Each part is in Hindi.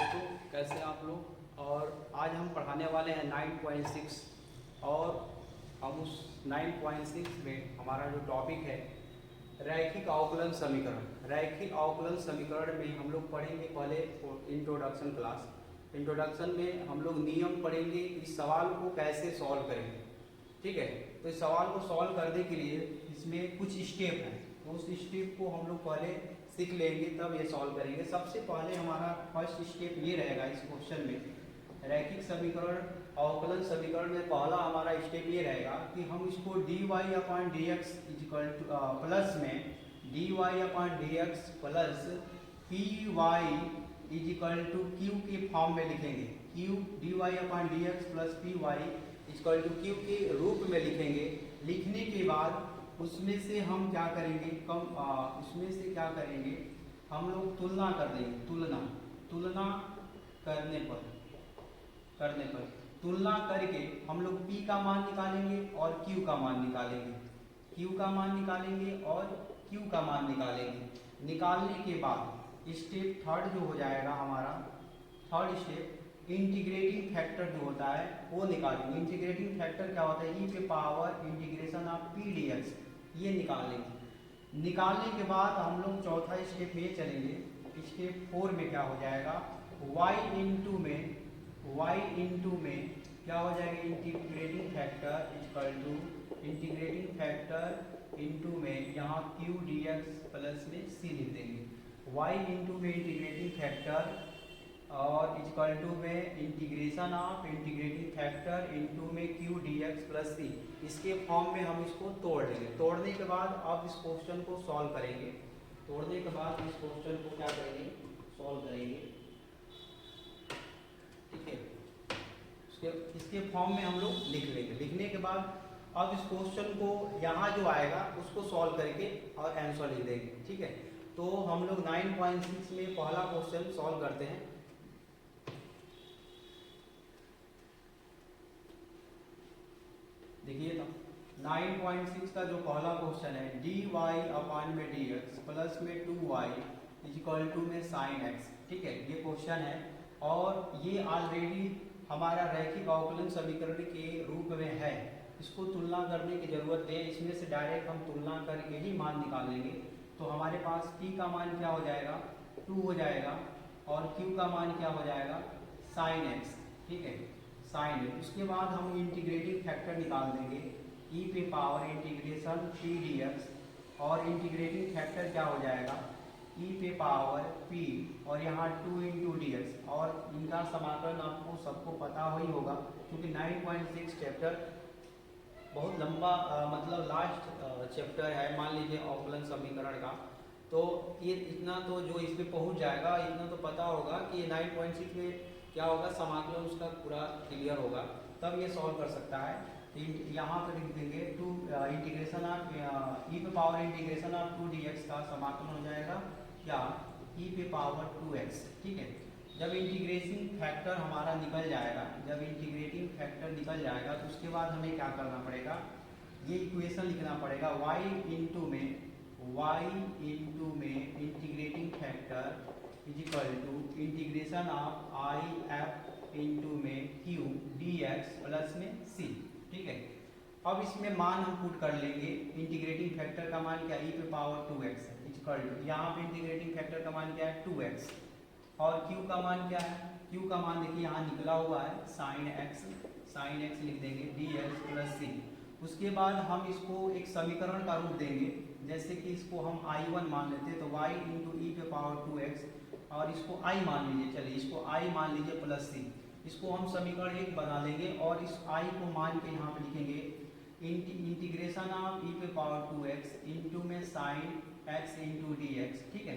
दोस्तों, कैसे आप लोग। और आज हम पढ़ाने वाले हैं 9.6 और हम उस 9.6 में हमारा जो टॉपिक है रैखिक अवकलन समीकरण। रैखिक अवकलन समीकरण में हम लोग पढ़ेंगे पहले इंट्रोडक्शन क्लास। इंट्रोडक्शन में हम लोग नियम पढ़ेंगे, इस सवाल को कैसे सॉल्व करेंगे। ठीक है, तो इस सवाल को सॉल्व करने के लिए इसमें कुछ स्टेप हैं, तो उस स्टेप को हम लोग पहले सीख लेंगे तब ये सॉल्व करेंगे। सबसे पहले हमारा फर्स्ट स्टेप ये रहेगा इस क्वेश्चन में रैखिक समीकरण अवकलन समीकरण में पहला हमारा स्टेप ये रहेगा कि हम इसको dy upon D X plus में dy upon D X plus P Y is equal to Q के फॉर्म में लिखेंगे। Q dy upon D X plus P Y is equal to Q के रूप में लिखेंगे। लिखने के बाद उसमें से हम क्या करेंगे, उसमें से क्या करेंगे, हम लोग तुलना कर देंगे। तुलना करने पर तुलना करके हम लोग p का मान निकालेंगे और q का मान निकालेंगे। q का मान निकालेंगे और q का मान निकालेंगे। निकालने के बाद स्टेप थर्ड जो हो जाएगा हमारा, थर्ड स्टेप इंटीग्रेटिंग फैक्टर जो होता है वो निकालेंगे। इंटीग्रेटिंग फैक्टर क्या होता है, e पे power integration of p dx, ये निकालेंगे। निकालने के बाद हम लोग चौथा स्टेप में चलेंगे। स्टेप 4 में क्या हो जाएगा, y इंटू में क्या हो जाएगा, integrating factor equal to integrating factor into में यहाँ q dx प्लस में c लिख देंगे। y इंटू में इंटीग्रेटिंग फैक्टर और इक्वल टू में integration of integrating factor into में q dx प्लस c, इसके फॉर्म में हम इसको तोड़ देंगे। तोड़ने के बाद अब इस क्वेश्चन को सॉल्व करेंगे। तोड़ने के बाद इस क्वेश्चन को क्या करेंगे, सॉल्व करेंगे। ठीक है, इसके फॉर्म में हम लोग लिख लेंगे। लिखने के बाद अब इस क्वेश्चन को यहाँ जो आएगा उसको सॉल्व करके और आंसर लिख देंगे। ठीक है, तो हम लोग 9.6 में पहला क्वेश्चन सॉल्व करते हैं। देखिए तो 9.6 का जो पहला क्वेश्चन है, dy अपॉन में dx प्लस में 2y इक्वल टू में sin x। ठीक है, ये क्वेश्चन है और ये ऑलरेडी हमारा रैखिक अवकलन समीकरण के रूप में है। इसको तुलना करने की जरूरत है, इसमें से डायरेक्ट हम तुलना करके ही मान निकाल लेंगे। तो हमारे पास p का मान क्या हो जाएगा, 2 हो जाएगा और q का मान क्या हो जाएगा, sin x। ठीक है, sin x। उसके बाद हम इंटीग्रेटिंग फैक्टर निकाल देंगे, e पे पावर इंटीग्रेशन p dx और इंटीग्रेटिंग फैक्टर क्या हो जाएगा, e पे पावर p और यहाँ 2 इंटू dx। और इनका समाकलन आपको सबको पता ही होगा क्योंकि 9.6 चैप्टर बहुत लंबा मतलब लास्ट चैप्टर है, मान लीजिए अवकलन समीकरण का। तो ये इतना तो जो इसमें पहुंच जाएगा, इतना तो पता होगा कि ये 9.6 में क्या होगा, समाकलन उसका पूरा क्लियर होगा, तब ये सॉल्व कर सकता है। तो यहाँ पर लिख देंगे 2 इंटीग्रेशन ऑफ e पे पावर इंटीग्रेशन ऑफ 2 dx का समाकलन हो जाएगा क्या, e पे पावर 2x। ठीक है, जब इंटीग्रेटिंग फैक्टर हमारा निकल जाएगा, जब इंटीग्रेटिंग फैक्टर निकल जाएगा तो उसके बाद हमें क्या करना पड़ेगा, ये इक्वेशन लिखना पड़ेगा। y इंटू में integrating factor is equal to integration of i f into में q dx प्लस में c। ठीक है, अब इसमें मान हम पुट कर लेंगे। इंटीग्रेटिंग फैक्टर का मान क्या, e पे पावर 2x इक्वल टू, यहाँ पे इंटीग्रेटिंग फैक्टर का मान क्या है, 2x और q का मान क्या है, q का मान देखिए यहाँ निकला हुआ है sin x लिख देंगे dx प्लस c। उसके बाद हम इसको एक समीकरण का रूप देंगे, जैसे कि इसको हम i1 मान लेते हैं तो y इंटू ई पे पावर 2x और इसको i मान लीजिए, चलिए इसको i मान लीजिए प्लस c। इसको हम समीकरण 1 बना लेंगे और इस i को मान के यहाँ पे लिखेंगे इंटीग्रेशन ऑफ ई पे पावर 2x इंटू में sin x इंटू dx। ठीक है,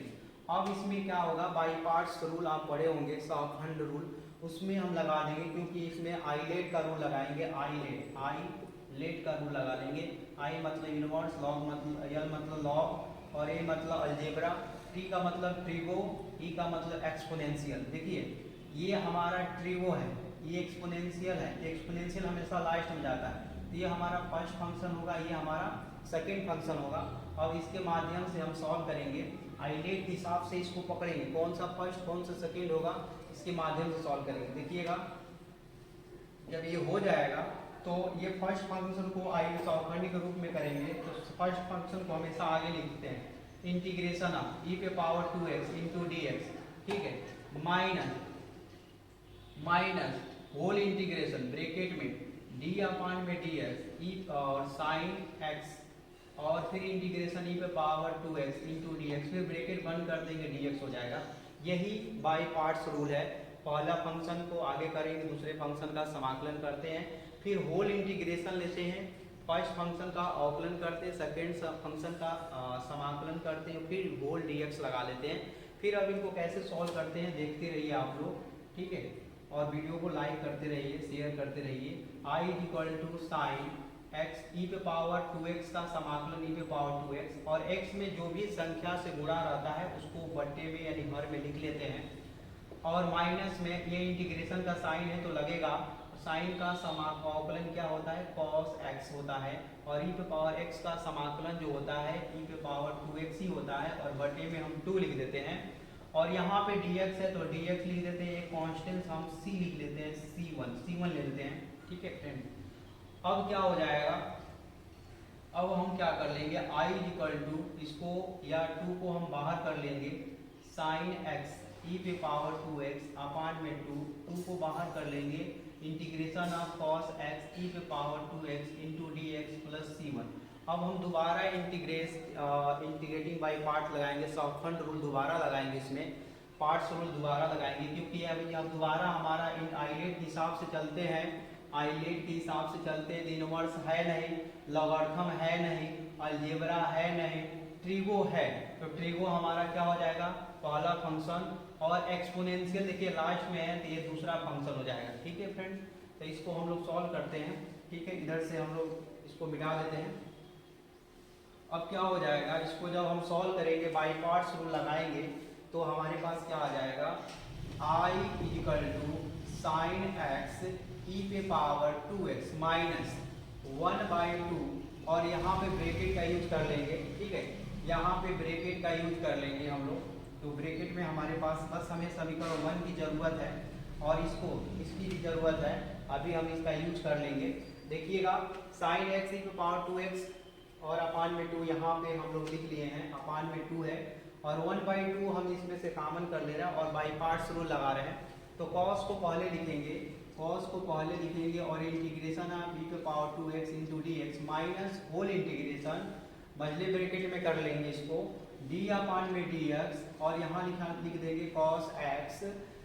अब इसमें क्या होगा, बाई पार्ट्स रूल आप पढ़े होंगे, सहखंड रूल, उसमें हम लगा देंगे क्योंकि इसमें आईलेट का रूल लगाएंगे। आईलेट का रूल लगा लेंगे। आई मतलब इनवर्स, लॉग मतलब एल मतलब लॉग और ए मतलब अलजेब्रा, टी का मतलब ट्रिगो, ई का मतलब एक्सपोनेंशियल। देखिए ये हमारा ट्रिगो है, ये एक्सपोनेंशियल है, एक्सपोनेंशियल हमेशा लास्ट में जाता है, तो ये हमारा फर्स्ट फंक्शन होगा, ये हमारा सेकेंड फंक्शन होगा। अब इसके माध्यम से हम सॉल्व करेंगे आइलेट के हिसाब से इसको पकड़ेंगे, कौन सा फर्स्ट कौन सा सेकेंड होगा इसके माध्यम से सॉल्व करेंगे। देखिएगा जब ये हो जाएगा तो ये फर्स्ट फंक्शन को आइलेट अवकलनी के रूप में करेंगे, तो फर्स्ट फंक्शन को हमेशा आगे लिखते हैं इंटीग्रेशन ऑफ e पे power 2x into D x, ठीक है, माइनस होल इंटीग्रेशन ब्रैकेट में डी अपान में डी एक्स ई और साइन एक्स और फिर इंटीग्रेशन ई पे power 2x into D x, फिर ब्रैकेट बंद कर देंगे डी एक्स हो जाएगा। यही बाय पार्ट्स रूल है, पहला फंक्शन को आगे करेंगे दूसरे फंक्शन का समाकलन करते हैं, फिर होल इंटीग्रेशन लेते हैं, फर्स्ट फंक्शन का अवकलन करते हैं, सेकेंड फंक्शन का समाकलन करते हैं, फिर होल डी एक्स लगा लेते हैं। फिर अब इनको कैसे सॉल्व करते हैं देखते रहिए आप लोग, ठीक है, और वीडियो को लाइक करते रहिए, शेयर करते रहिए। I equal to sine x e पे पावर 2x का समाकलन ई पे पावर 2x, और x में जो भी संख्या से गुणा रहता है उसको बट्टे में यानी भर में लिख लेते हैं, और माइनस में ये इंटीग्रेशन का साइन है तो लगेगा, साइन का समाकलन क्या होता है cos x होता है, और e पे पावर x का समाकलन जो होता है e पे पावर 2x ही होता है, और बटे में हम 2 लिख देते हैं, और यहाँ पे dx है तो dx लिख देते हैं, एक कांस्टेंट हम c लिख लेते हैं, c1 ले लेते हैं, ठीक है फ्रेंड। अब क्या हो जाएगा, अब हम क्या कर लेंगे i इक्वल टू इसको या 2 को हम बाहर कर लेंगे, साइन x e पे पावर 2x अपान में 2 को बाहर कर लेंगे, integration of cos x e पे power 2x into D X plus c1। अब हम दोबारा इंटीग्रेटिंग बाय पार्ट लगाएंगे, सॉफ्टफंड रूल दोबारा लगाएंगे, इसमें पार्ट्स रूल दोबारा लगाएंगे, क्योंकि अभी अब दोबारा हमारा इन आइलेट के हिसाब से चलते हैं, आइलेट के हिसाब से चलते हैं, इनवर्स है नहीं, लॉगरिथम है नहीं, अलजेब्रा है नहीं, ट्रिगो है, तो ट्रिगो हमारा क्या हो जाएगा पहला फंक्शन, और एक्सपोनेंशियल देखिए लास्ट में है तो ये दूसरा फंक्शन हो जाएगा, ठीक है फ्रेंड। तो इसको हम लोग सॉल्व करते हैं, ठीक है, इधर से हम लोग इसको मिटा देते हैं। अब क्या हो जाएगा, इसको जब हम सॉल्व करेंगे बाई पार्ट्स रूल लगाएंगे तो हमारे पास क्या आ जाएगा, i equal to sine x e पे पावर 2x माइनस 1/2, और यहाँ पे ब्रैकेट का यूज कर लेंगे, ठीक है, यहाँ पे ब्रैकेट का यूज कर लेंगे हम लोग, तो ब्रैकेट में हमारे पास बस हमें समीकरण 1 की जरूरत है, और इसकी भी जरूरत है, अभी हम इसका यूज कर लेंगे। देखिएगा साइन एक्स ई पे पावर 2x और अपान में 2 यहाँ पे हम लोग लिख लिए हैं, अपान में 2 है, और 1/2 हम इसमें से कॉमन कर ले रहे हैं, और बाई पार्ट्स रूल लगा रहे हैं, तो cos को पहले लिखेंगे, और इंटीग्रेशन ऑफ e पे power 2x into D x minus whole integration मझले ब्रैकेट में कर लेंगे इसको, d अपान में dx, और यहाँ लिख देंगे cos x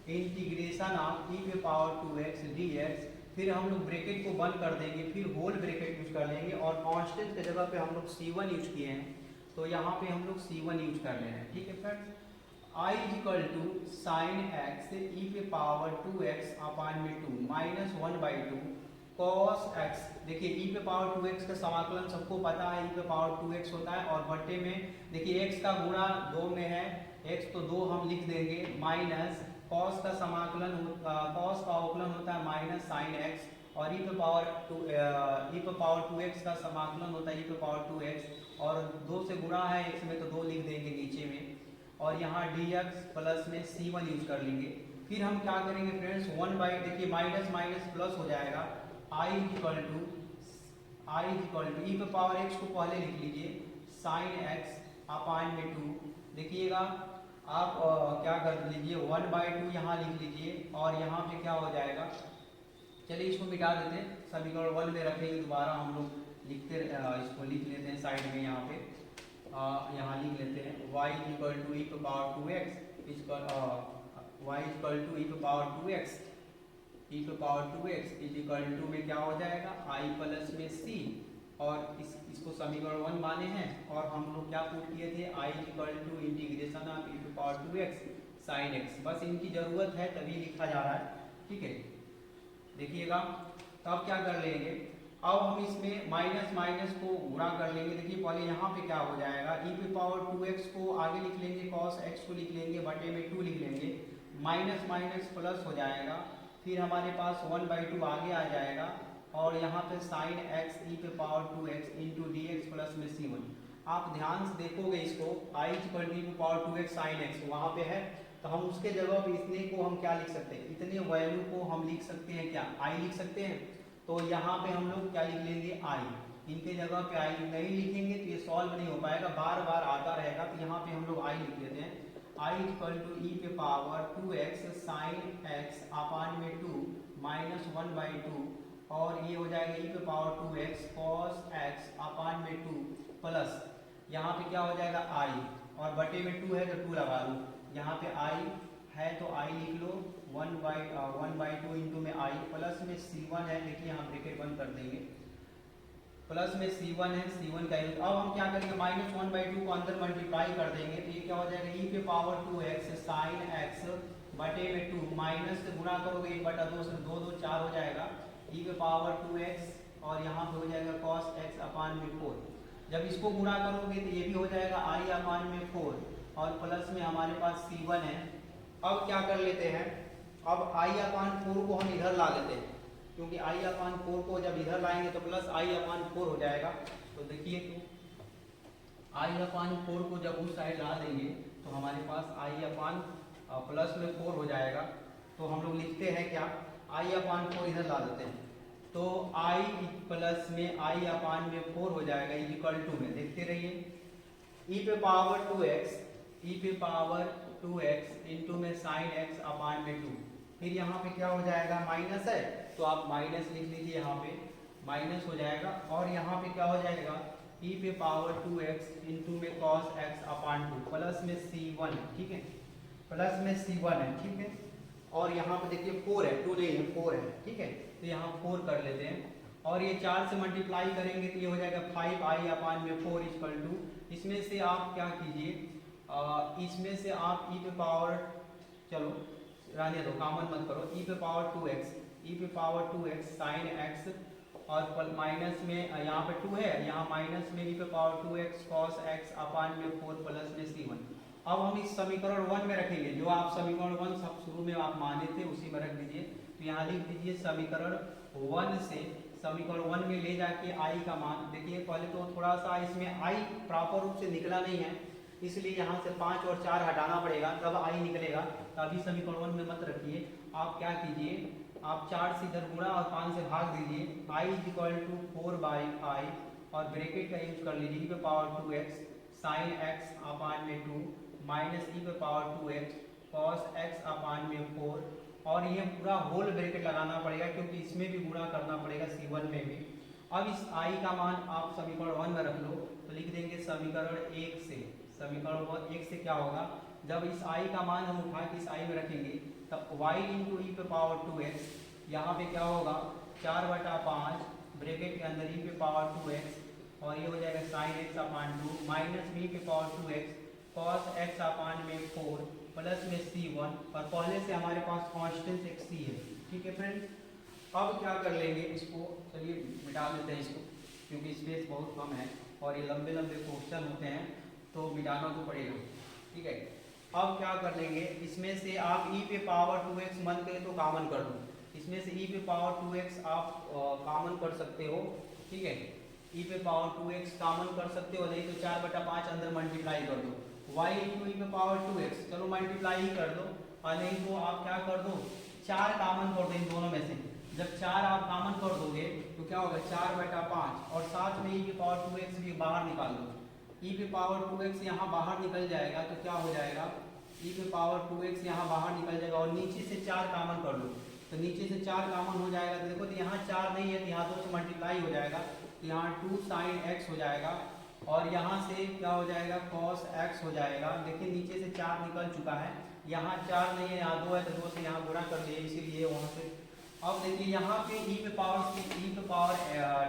integration of e पे पावर 2x dx, फिर हम लोग ब्रैकेट को बंद कर देंगे, फिर होल ब्रैकेट यूज कर लेंगे, और कांस्टेंट की जगह पे हम लोग c1 यूज किए हैं, तो यहाँ पे हम लोग c1 यूज कर ले रहे हैं, ठीक है friends. i equal to sine x e पे पावर 2x अपान में 2 माइनस 1/2 cos x, देखिए e पे पावर 2x का समाकलन सबको पता है, e पे पावर 2x होता है, और बट्टे में देखिए x का गुणा 2 में है, x तो 2 हम लिख देंगे, माइनस cos का समाकलन cos का अवकलन होता है माइनस साइन x, और e पे पावर 2x का समाकलन होता है e पे पावर 2x, और 2 से गुणा है x में तो 2 लिख देंगे नीचे में, और यहाँ dx प्लस में c1 यूज कर लेंगे। फिर हम क्या करेंगे फ्रेंड्स, 1/, देखिए माइनस माइनस प्लस हो जाएगा, i इक्वल टू e पे पावर x को पहले लिख लीजिए, साइन x अपान में 2, देखिएगा आप क्या कर लीजिए 1/2 यहाँ लिख लीजिए, और यहाँ पे क्या हो जाएगा, चलिए इसको मिटा देते हैं, समीकरण 1 में रखेंगे, दोबारा हम लोग इसको लिख लेते हैं साइड में, यहाँ पे यहाँ लिख लेते हैं y इक्वल टू ई पे power 2x y equal to e पे पावर 2x इक्वल टू में क्या हो जाएगा i प्लस में c, और इसको समीकरण 1 माने हैं, और हम लोग क्या पुट किए थे i equal to integration of e पे पावर 2x साइन x, बस इनकी जरूरत है तभी लिखा जा रहा है, ठीक है। देखिएगा तो अब क्या कर लेंगे, अब हम इसमें माइनस माइनस को गुणा कर लेंगे, देखिए पहले यहाँ पे क्या हो जाएगा, e पे पावर 2x को आगे लिख लेंगे, cos x को लिख लेंगे, बटे में 2 लिख लेंगे, माइनस माइनस प्लस हो जाएगा, फिर हमारे पास 1/2 आगे आ जाएगा, और यहाँ पे साइन x e पे power 2x into D X plus में c1। आप ध्यान से देखोगे इसको i equal to power 2x sine X वहाँ पे है, तो हम उसके जगह पे इतने को हम क्या लिख सकते हैं, इतने वैल्यू को हम लिख सकते हैं क्या, i लिख सकते हैं। तो यहाँ पे हम लोग क्या लिख लेंगे i, इनके जगह पे i नहीं लिखेंगे तो ये सॉल्व नहीं हो पाएगा, बार बार आता रहेगा। तो यहाँ पे हम लोग i लिख लेते हैं, i इक्वल टू ई पे पावर 2x साइन एक्स अपान में 2 माइनस 1/2 और ये हो जाएगा ई पे पावर 2x कॉस एक्स अपान में 2 प्लस यहाँ पे क्या हो जाएगा i और बटे में 2 है तो 2 लगा लो, यहाँ पे i है तो i लिख लो 1/2 इंटू में i प्लस में c1 है, देखिए यहाँ ब्रैकेट बंद कर देंगे, प्लस में c1 है, c1 का यूज। अब हम क्या करेंगे माइनस 1/2 को अंदर मल्टीप्लाई कर देंगे तो ये क्या हो जाएगा ई पे पावर 2x साइन एक्स बटे में 2 माइनस से गुणा करोगे 1/2 से 2 2 4 हो जाएगा ई पे पावर 2x और यहाँ पे हो जाएगा cos x अपान में 4। जब इसको गुणा करोगे तो ये भी हो जाएगा i अपान में 4 और प्लस में हमारे पास c1 है। अब क्या कर लेते हैं, अब i अपान 4 को हम इधर ला लेते हैं, क्योंकि i अपान 4 को जब इधर लाएंगे तो प्लस i अपान 4 हो जाएगा। तो देखिए i अपान 4 को जब उस साइड ला देंगे तो हमारे पास i अपान प्लस में 4 हो जाएगा। तो हम लोग लिखते हैं क्या, i अपान 4 इधर ला देते हैं, तो i प्लस में i अपान में 4 हो जाएगा इक्वल टू में, देखते रहिए ई पे पावर 2x इंटू में साइन x अपान में 2, फिर यहाँ पे क्या हो जाएगा माइनस है तो आप माइनस लिख लीजिए, यहाँ पे माइनस हो जाएगा और यहाँ पे क्या हो जाएगा ई पे पावर 2x इंटू में cos x अपान 2 प्लस में c1, ठीक है, प्लस में c1 है, ठीक है, और यहाँ पे देखिए 4 है, 2 नहीं है 4 है, ठीक है, तो यहाँ 4 कर लेते हैं और ये 4 से मल्टीप्लाई करेंगे तो ये हो जाएगा 5i अपान में 4 इक्वल टू, इसमें से आप क्या कीजिए, इसमें से आप ई पे पावर, चलो रहने दो कॉमन मत करो, ई पे पावर 2x साइन x और माइनस में यहाँ पे 2 है, यहाँ माइनस में ई पे पावर 2x cos x अपान में 4 प्लस में c1। अब हम इस समीकरण 1 में रखेंगे, जो आप समीकरण 1 सब शुरू में आप माने थे उसी में रख दीजिए। तो यहाँ लिख दीजिए समीकरण 1 से समीकरण 1 में ले जाके i का मान, देखिए पहले तो थोड़ा सा इसमें i प्रॉपर रूप से निकला नहीं है, इसलिए यहाँ से 5 और 4 हटाना पड़ेगा तब i निकलेगा। तो अभी समीकरण 1 में मत रखिए, आप क्या कीजिए, आप 4 से इधर गुणा और 5 से भाग दीजिए, i इक्वल टू 4/5 और ब्रैकेट का यूज कर लीजिए ई पे पावर 2x साइन x अपान में 2 माइनस ई पे पावर 2x cos x अपान में 4 और ये पूरा होल ब्रैकेट लगाना पड़ेगा क्योंकि इसमें भी गुणा करना पड़ेगा c1 में भी। अब इस i का मान आप समीकरण 1 में रख लो, तो लिख देंगे समीकरण 1 से, समीकरण 1 से क्या होगा, जब इस i का मान हम उठा के इस i में रखेंगे तब y इंटू ई पे पावर 2x, यहाँ पे क्या होगा 4/5 ब्रैकेट के अंदर ई पे पावर 2x और ये हो जाएगा साइन x अपान 2 माइनस b पे पावर 2x cos x अपान में 4 प्लस में c1 और पहले से हमारे पास कांस्टेंट एक c है, ठीक है फ्रेंड। अब क्या कर लेंगे इसको, चलिए मिटा देते हैं इसको क्योंकि स्पेस बहुत कम है और ये लंबे लंबे क्वेश्चन होते हैं तो मिटाना तो पड़ेगा, ठीक है। अब क्या कर लेंगे, इसमें से आप e पे पावर 2x मन करें तो कॉमन कर दो, इसमें से e पे पावर 2x आप कॉमन कर सकते हो, ठीक है, e पे पावर 2x कॉमन कर सकते हो, नहीं तो 4/5 अंदर मल्टीप्लाई कर दो, y इंटू ई पे पावर 2x, चलो मल्टीप्लाई ही कर दो, और नहीं तो आप क्या कर दो 4 कॉमन कर दो इन दोनों में से, जब 4 आप कॉमन कर दोगे तो क्या होगा 4/5 और साथ में ई पे पावर 2x भी बाहर निकाल दो, ई पे पावर 2x यहाँ बाहर निकल जाएगा तो क्या हो जाएगा ई पे पावर 2x यहाँ बाहर निकल जाएगा और नीचे से 4 कॉमन कर लो, तो नीचे से 4 कॉमन हो जाएगा, तो देखो तो यहाँ 4 नहीं है तो यहाँ 2 से मल्टीप्लाई हो जाएगा, तो यहाँ 2 साइन x हो जाएगा और यहाँ से क्या हो जाएगा cos x हो जाएगा। देखिए नीचे से 4 निकल चुका है, यहाँ 4 नहीं है यहाँ 2 है तो 2 से यहाँ गुणा कर दिए इसीलिए वहाँ से। अब देखिए यहाँ पे ई पे पावर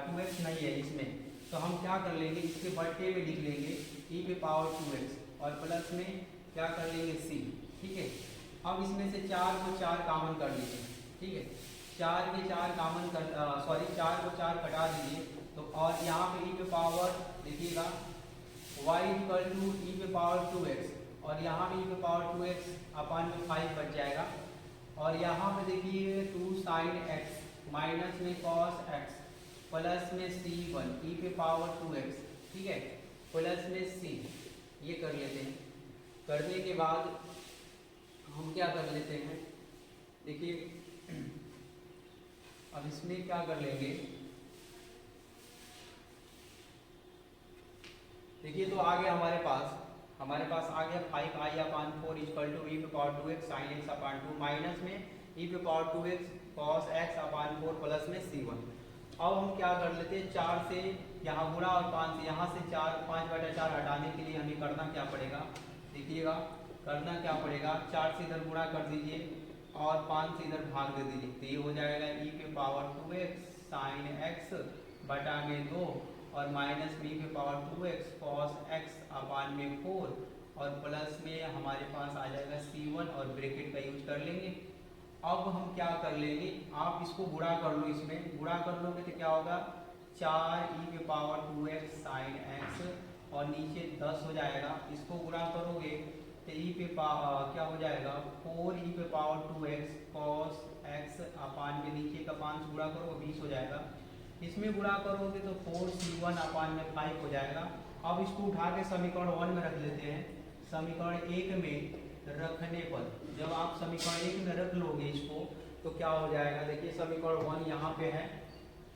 2x नहीं है इसमें, तो हम क्या कर लेंगे इसके बट्टे में लिख लेंगे ई पे पावर 2x और प्लस में क्या कर लेंगे c, ठीक है। अब इसमें से 4 को 4 कॉमन कर लीजिए, ठीक है, 4 के 4 कॉमन कर 4 को 4 कटा दीजिए, तो और यहाँ पे ई पे पावर देखिएगा y इक्वल टू ई पे पावर 2x और यहाँ पे ई पे पावर 2x अपान में 5 बच जाएगा और यहाँ पे देखिए 2 साइन x माइनस में cos x प्लस में c1 ई पे पावर 2x, ठीक है। प्लस में सी, ये कर लेते हैं। करने के बाद हम क्या कर लेते हैं, देखिए अब इसमें क्या कर लेंगे, देखिए तो आ गया हमारे पास आ गया 5i/4 इक्वल टू e पे power 2x sin x/2 minus में e पे power 2x cos x/4 plus में c1। अब हम क्या कर लेते हैं, 4 से यहाँ गुणा और 5 से यहाँ से 5/4 हटाने के लिए हमें करना क्या पड़ेगा, देखिएगा करना क्या पड़ेगा, 4 से इधर गुणा कर दीजिए और 5 से इधर भाग दे दीजिए, तो ये हो जाएगा e पे पावर 2x sin x बटा में 2 और माइनस में e पे पावर 2x cos x/4 और प्लस में हमारे पास आ जाएगा c1 और ब्रैकेट का यूज कर लेंगे। अब हम क्या कर लेंगे, आप इसको गुणा कर लो, इसमें गुणा कर लोगे तो क्या होगा 4 e पे पावर 2x sin x और नीचे 10 हो जाएगा, इसको गुणा करोगे तो e पे क्या हो जाएगा 4 e पे पावर 2x cos x/, नीचे का 5 गुणा करोगे 20 हो जाएगा, इसमें गुणा करोगे तो 4c1/5 हो जाएगा। अब इसको उठा के समीकरण 1 में रख लेते हैं। समीकरण 1 में रखने पर जब आप समीकरण 1 में रख लोगे इसको तो क्या हो जाएगा, देखिए समीकरण 1 यहाँ पे है,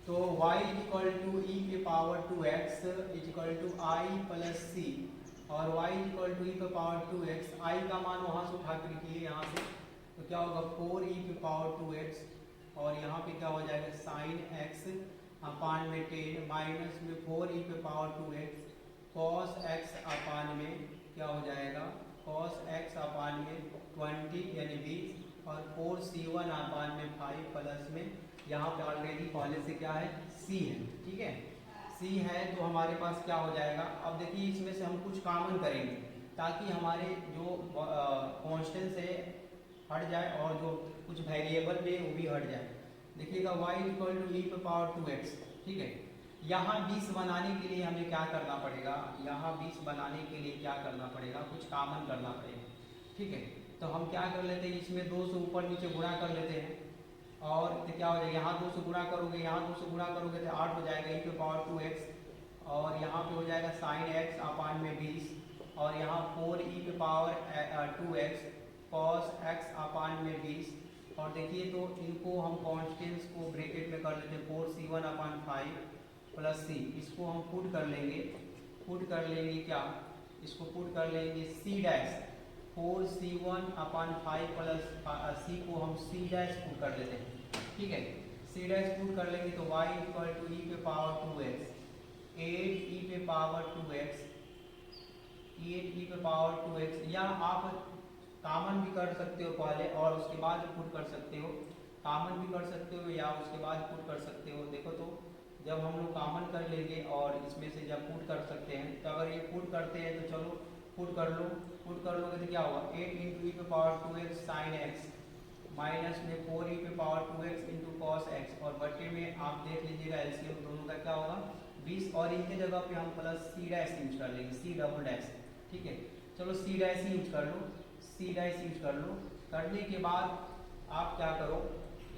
तो y इक्वल टू ई पे power 2x equal to I plus C और y इक्वल टू ई पे पावर 2x, i का मान वहाँ से उठा के लिखिए यहाँ से, तो क्या होगा 4 e पे पावर 2x और यहाँ पे क्या हो जाएगा साइन x/10 माइनस में 4 e पे पावर 2x cos x/में क्या हो जाएगा cos x/20 यानी 20 और 4c1/5 प्लस में यहाँ पे ऑलरेडी पहले से क्या है c है, ठीक है c है, तो हमारे पास क्या हो जाएगा। अब देखिए इसमें से हम कुछ कॉमन करेंगे ताकि हमारे जो कांस्टेंट से हट जाए और जो कुछ वेरिएबल पे वो भी हट जाए। देखिएगा y इक्वल टू ई पे पावर 2x, ठीक है, यहाँ 20 बनाने के लिए हमें क्या करना पड़ेगा, यहाँ 20 बनाने के लिए क्या करना पड़ेगा, कुछ कॉमन करना पड़ेगा, ठीक है। तो हम क्या कर लेते हैं, इसमें 2 से ऊपर नीचे गुणा कर लेते हैं और तो क्या हो जाएगा, यहाँ 2 से गुणा करोगे यहाँ 2 से गुणा करोगे तो 8 हो जाएगा e पे पावर 2x और यहाँ पे हो जाएगा साइन x/20 और यहाँ 4 e पे पावर 2x cos x/20 और देखिए तो इनको हम कॉन्स्टेंट्स को ब्रैकेट में कर लेते हैं 4c1/5 प्लस c, इसको हम पुट कर लेंगे क्या, इसको पुट कर लेंगे c dash 4c1/5 plus c को हम c डैश पुट कर लेते हैं, ठीक है, c डैश पुट कर लेंगे तो y इक्वल टू e पे पावर 2x 8 e पे पावर 2x 8 e पे पावर 2x, या आप कॉमन भी कर सकते हो पहले और उसके बाद पुट कर सकते हो, कॉमन भी कर सकते हो या उसके बाद पुट कर सकते हो। देखो तो जब हम लोग कॉमन कर लेंगे और इसमें से जब पुट कर सकते हैं तो अगर ये पुट करते हैं तो चलो पुट कर लोगे तो क्या होगा 8 इंटू ई पे power 2x sign x minus में 4 ई पे power 2x into cos x और बटे में आप देख लीजिएगा एलसीएम दोनों का क्या होगा 20 और इनके जगह पे हम प्लस सी डैश यूज कर लेंगे, सी डबल डैश, ठीक है, चलो सी डैश यूज कर लो, सी डैश यूज कर लो। करने के बाद आप क्या करो,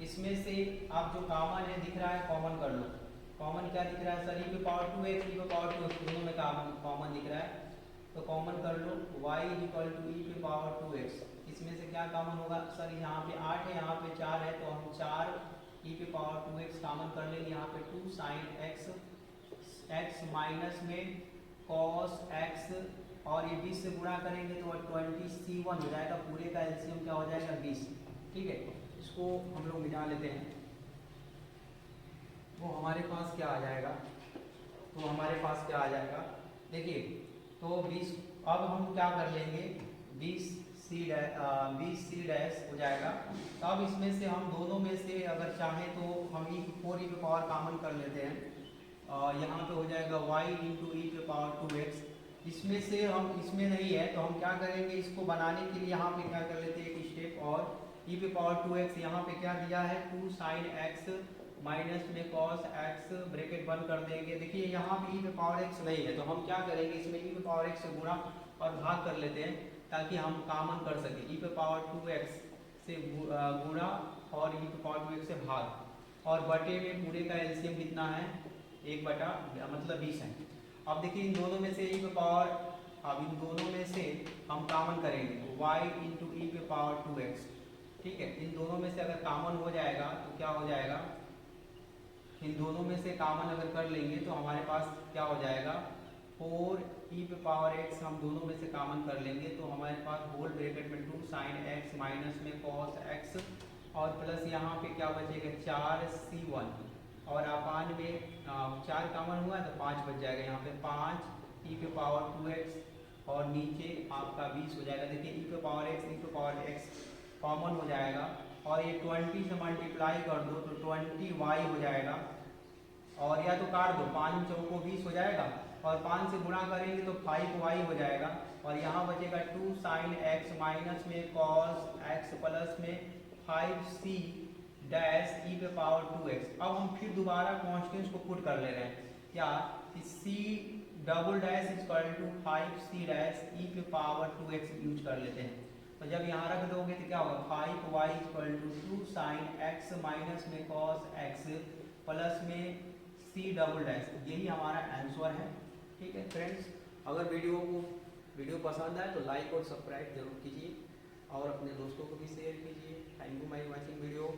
इसमें से आप जो कॉमन है दिख रहा है कॉमन कर लो, कॉमन क्या दिख रहा है सर e पे पावर 2x e पे पावर 2x दोनों में कॉमन दिख रहा है तो कॉमन कर लो y इक्वल टू e पे पावर 2x, इसमें से क्या कॉमन होगा सर यहाँ पे 8 है यहाँ पे 4 है तो हम 4 e पे पावर 2x कॉमन कर लेंगे, यहाँ पे 2 साइन x माइनस में cos x और ये 20 से गुणा करेंगे तो 20c1 हो जाएगा, पूरे का एलसीएम क्या हो जाएगा 20, ठीक है, इसको हम लोग मिटा लेते हैं तो हमारे पास क्या आ जाएगा, तो हमारे पास क्या आ जाएगा देखिए तो 20, अब हम क्या कर लेंगे 20c डैश हो जाएगा। तो अब इसमें से हम दोनों में से अगर चाहें तो हम 4 e पे पावर कॉमन कर लेते हैं, यहाँ पे हो जाएगा y इंटू ई पे पावर 2x, इसमें से हम इसमें नहीं है तो हम क्या करेंगे इसको बनाने के लिए यहाँ पे क्या कर लेते हैं एक स्टेप और e पे पावर 2x यहाँ पे क्या दिया है 2 साइन x माइनस में cos x ब्रैकेट बंद कर देंगे। देखिए यहाँ पे e पे पावर x नहीं है तो हम क्या करेंगे इसमें e पे पावर x से गुणा और भाग कर लेते हैं ताकि हम कॉमन कर सकें, e पे पावर 2x से गुणा और e पे पावर 2x से भाग और बटे में पूरे का एलसीएम कितना है 1 बटा मतलब 20 है। अब देखिए इन दोनों में से e पे पावर, अब इन दोनों में से हम कॉमन करेंगे y इंटू ई पे पावर 2x, ठीक है। इन दोनों में से अगर कॉमन हो जाएगा तो क्या हो जाएगा, इन दोनों में से कॉमन अगर कर लेंगे तो हमारे पास क्या हो जाएगा 4 ई पे पावर x, हम दोनों में से कॉमन कर लेंगे तो हमारे पास होल ब्रैकेट में 2 साइन x माइनस में कॉस x और प्लस यहाँ पे क्या बचेगा 4c1 और अपान में 4 कॉमन हुआ है तो 5 बच जाएगा, यहाँ पे 5 ई पे पावर 2x और नीचे आपका 20 हो जाएगा। देखिए ई पे पावर x कॉमन हो जाएगा और ये 20 से मल्टीप्लाई कर दो तो 20y हो जाएगा और या तो काट दो, 5 चौको 20 हो जाएगा और 5 से गुणा करेंगे तो 5y हो जाएगा और यहाँ बचेगा 2 साइन x माइनस में कॉस x प्लस में 5c डैश ई पे पावर 2x। अब हम फिर दोबारा कॉन्स्टेंट्स को पुट कर ले रहे हैं क्या, c double dash equal to 5c dash E पे पावर 2x यूज कर लेते हैं। तो जब यहाँ रख दोगे तो क्या होगा 5y equal to 2 sine x minus में कॉस x प्लस में c डबल डैश, यही हमारा आंसर है। ठीक है फ्रेंड्स, अगर वीडियो पसंद आए तो लाइक और सब्सक्राइब जरूर कीजिए और अपने दोस्तों को भी शेयर कीजिए। Thank you my watching video.